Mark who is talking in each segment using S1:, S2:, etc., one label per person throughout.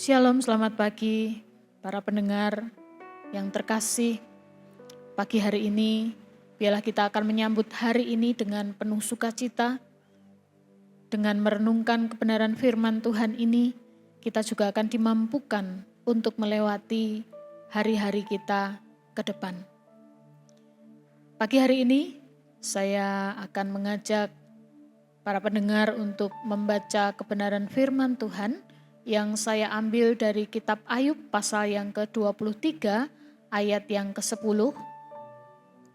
S1: Shalom, selamat pagi para pendengar yang terkasih. Pagi hari ini, biarlah kita akan menyambut hari ini dengan penuh sukacita. Dengan merenungkan kebenaran firman Tuhan ini, kita juga akan dimampukan untuk melewati hari-hari kita ke depan. Pagi hari ini, saya akan mengajak para pendengar untuk membaca kebenaran firman Tuhan yang saya ambil dari kitab Ayub pasal yang ke-23 ayat yang ke-10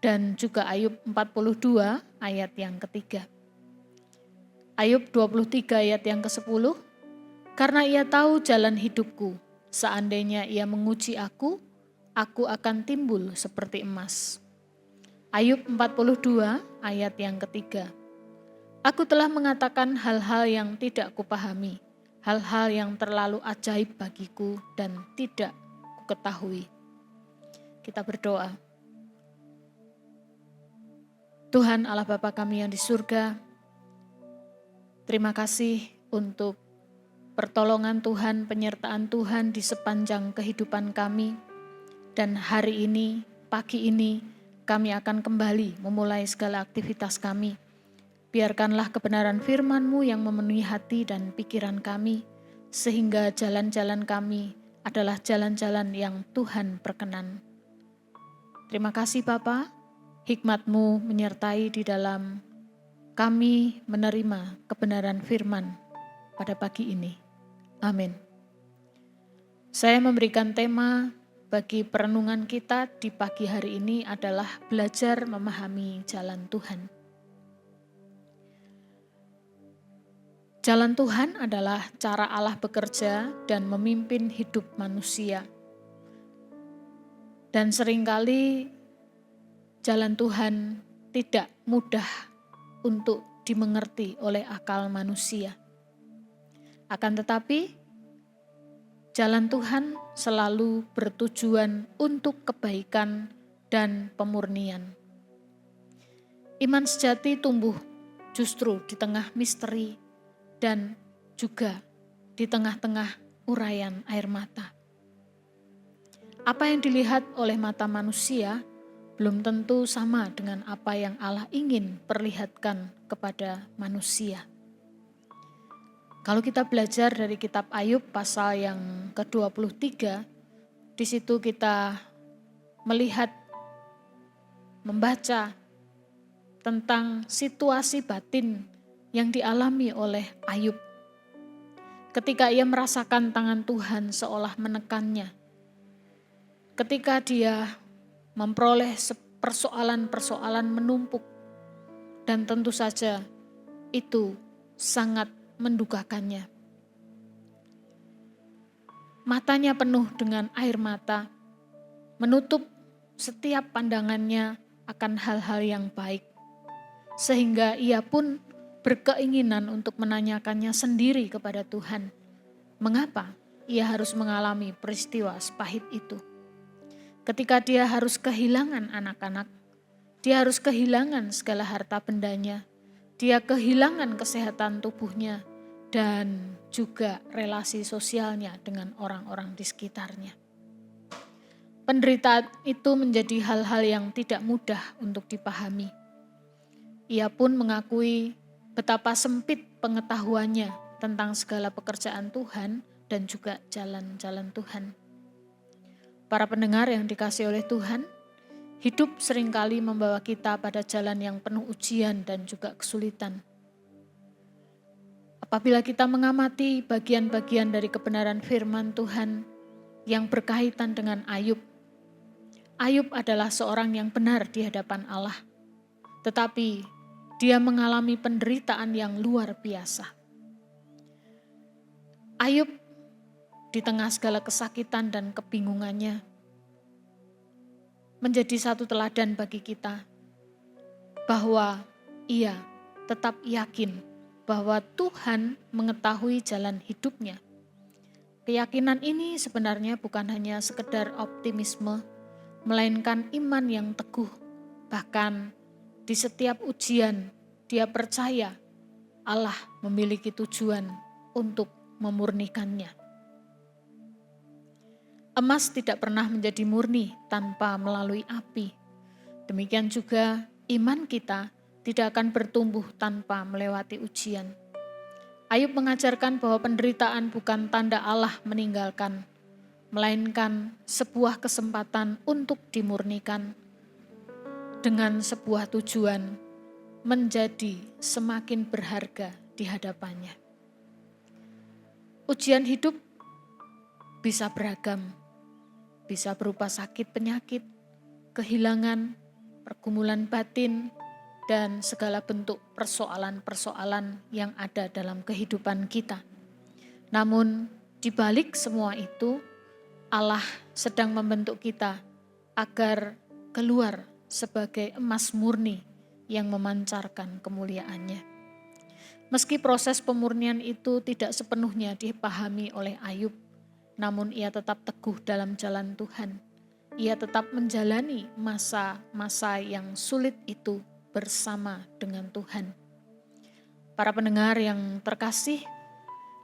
S1: dan juga Ayub 42 ayat yang ketiga. Ayub 23 ayat yang ke-10, karena ia tahu jalan hidupku, seandainya ia menguji aku akan timbul seperti emas. Ayub 42 ayat yang ketiga. Aku telah mengatakan hal-hal yang tidak kupahami, hal-hal yang terlalu ajaib bagiku dan tidak kuketahui. Kita berdoa. Tuhan Allah Bapa kami yang di surga, terima kasih untuk pertolongan Tuhan, penyertaan Tuhan di sepanjang kehidupan kami. Dan hari ini, pagi ini, kami akan kembali memulai segala aktivitas kami. Biarkanlah kebenaran firman-Mu yang memenuhi hati dan pikiran kami, sehingga jalan-jalan kami adalah jalan-jalan yang Tuhan perkenan. Terima kasih Bapa, hikmat-Mu menyertai di dalam kami menerima kebenaran firman pada pagi ini. Amin. Saya memberikan tema bagi perenungan kita di pagi hari ini adalah belajar memahami jalan Tuhan. Jalan Tuhan adalah cara Allah bekerja dan memimpin hidup manusia. Dan seringkali jalan Tuhan tidak mudah untuk dimengerti oleh akal manusia. Akan tetapi, jalan Tuhan selalu bertujuan untuk kebaikan dan pemurnian. Iman sejati tumbuh justru di tengah misteri dan juga di tengah-tengah uraian air mata. Apa yang dilihat oleh mata manusia belum tentu sama dengan apa yang Allah ingin perlihatkan kepada manusia. Kalau kita belajar dari kitab Ayub pasal yang ke-23, di situ kita melihat, membaca tentang situasi batin yang dialami oleh Ayub. Ketika ia merasakan tangan Tuhan seolah menekannya. Ketika dia memperoleh persoalan-persoalan menumpuk. Dan tentu saja itu sangat mendukakannya. Matanya penuh dengan air mata, menutup setiap pandangannya akan hal-hal yang baik. Sehingga ia pun berkeinginan untuk menanyakannya sendiri kepada Tuhan. Mengapa ia harus mengalami peristiwa sepahit itu? Ketika dia harus kehilangan anak-anak, dia harus kehilangan segala harta bendanya, dia kehilangan kesehatan tubuhnya, dan juga relasi sosialnya dengan orang-orang di sekitarnya. Penderitaan itu menjadi hal-hal yang tidak mudah untuk dipahami. Ia pun mengakui betapa sempit pengetahuannya tentang segala pekerjaan Tuhan dan juga jalan-jalan Tuhan. Para pendengar yang dikasihi oleh Tuhan, hidup seringkali membawa kita pada jalan yang penuh ujian dan juga kesulitan. Apabila kita mengamati bagian-bagian dari kebenaran firman Tuhan yang berkaitan dengan Ayub, Ayub adalah seorang yang benar di hadapan Allah, tetapi dia mengalami penderitaan yang luar biasa. Ayub di tengah segala kesakitan dan kebingungannya menjadi satu teladan bagi kita bahwa ia tetap yakin bahwa Tuhan mengetahui jalan hidupnya. Keyakinan ini sebenarnya bukan hanya sekedar optimisme, melainkan iman yang teguh. Bahkan di setiap ujian, dia percaya Allah memiliki tujuan untuk memurnikannya. Emas tidak pernah menjadi murni tanpa melalui api. Demikian juga iman kita tidak akan bertumbuh tanpa melewati ujian. Ayub mengajarkan bahwa penderitaan bukan tanda Allah meninggalkan, melainkan sebuah kesempatan untuk dimurnikan dengan sebuah tujuan menjadi semakin berharga di hadapannya. Ujian hidup bisa beragam, bisa berupa sakit penyakit, kehilangan, pergumulan batin, dan segala bentuk persoalan-persoalan yang ada dalam kehidupan kita. Namun, di balik semua itu, Allah sedang membentuk kita agar keluar sebagai emas murni yang memancarkan kemuliaannya. Meski proses pemurnian itu tidak sepenuhnya dipahami oleh Ayub, namun ia tetap teguh dalam jalan Tuhan. Ia tetap menjalani masa-masa yang sulit itu bersama dengan Tuhan. Para pendengar yang terkasih,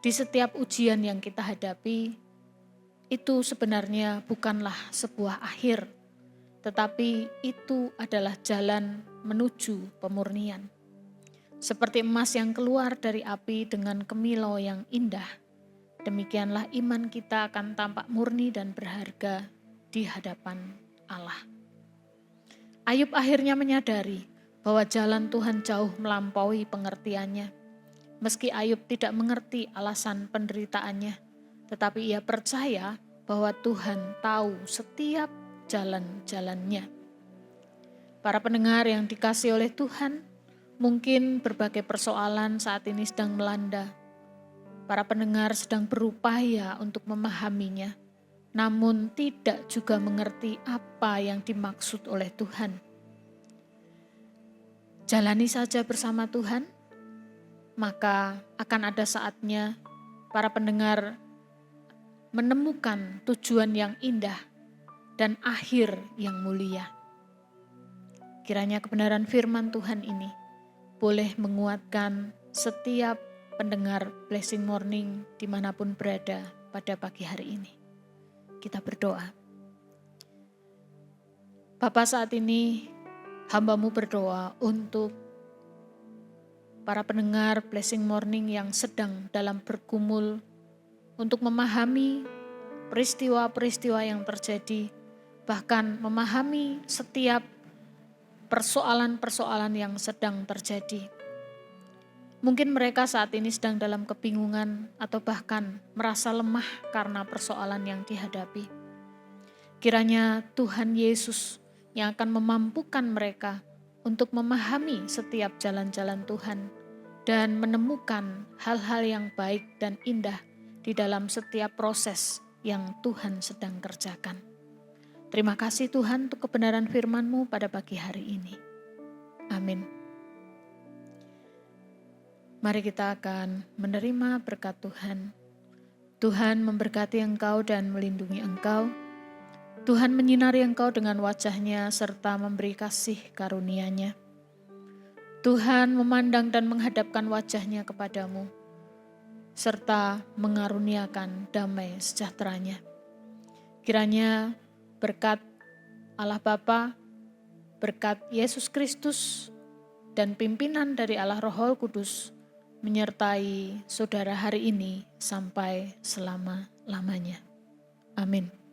S1: di setiap ujian yang kita hadapi, itu sebenarnya bukanlah sebuah akhir, tetapi itu adalah jalan menuju pemurnian. Seperti emas yang keluar dari api dengan kemilau yang indah, demikianlah iman kita akan tampak murni dan berharga di hadapan Allah. Ayub akhirnya menyadari bahwa jalan Tuhan jauh melampaui pengertiannya. Meski Ayub tidak mengerti alasan penderitaannya, tetapi ia percaya bahwa Tuhan tahu setiap jalan-jalannya. Para pendengar yang dikasihi oleh Tuhan, mungkin berbagai persoalan saat ini sedang melanda. Para pendengar sedang berupaya untuk memahaminya, namun tidak juga mengerti apa yang dimaksud oleh Tuhan. Jalani saja bersama Tuhan, maka akan ada saatnya para pendengar menemukan tujuan yang indah dan akhir yang mulia. Kiranya kebenaran firman Tuhan ini boleh menguatkan setiap pendengar Blessing Morning dimanapun berada pada pagi hari ini. Kita berdoa. Bapa, saat ini hamba-Mu berdoa untuk para pendengar Blessing Morning yang sedang dalam bergumul untuk memahami peristiwa-peristiwa yang terjadi, bahkan memahami setiap persoalan-persoalan yang sedang terjadi. Mungkin mereka saat ini sedang dalam kebingungan atau bahkan merasa lemah karena persoalan yang dihadapi. Kiranya Tuhan Yesus yang akan memampukan mereka untuk memahami setiap jalan-jalan Tuhan dan menemukan hal-hal yang baik dan indah di dalam setiap proses yang Tuhan sedang kerjakan. Terima kasih Tuhan untuk kebenaran firman-Mu pada pagi hari ini. Amin. Mari kita akan menerima berkat Tuhan. Tuhan memberkati engkau dan melindungi engkau. Tuhan menyinari engkau dengan wajah-Nya serta memberi kasih karunia-Nya. Tuhan memandang dan menghadapkan wajah-Nya kepadamu, serta mengaruniakan damai sejahtera-Nya. Kiranya berkat Allah Bapa, berkat Yesus Kristus, dan pimpinan dari Allah Roh Kudus menyertai saudara hari ini sampai selama-lamanya. Amin.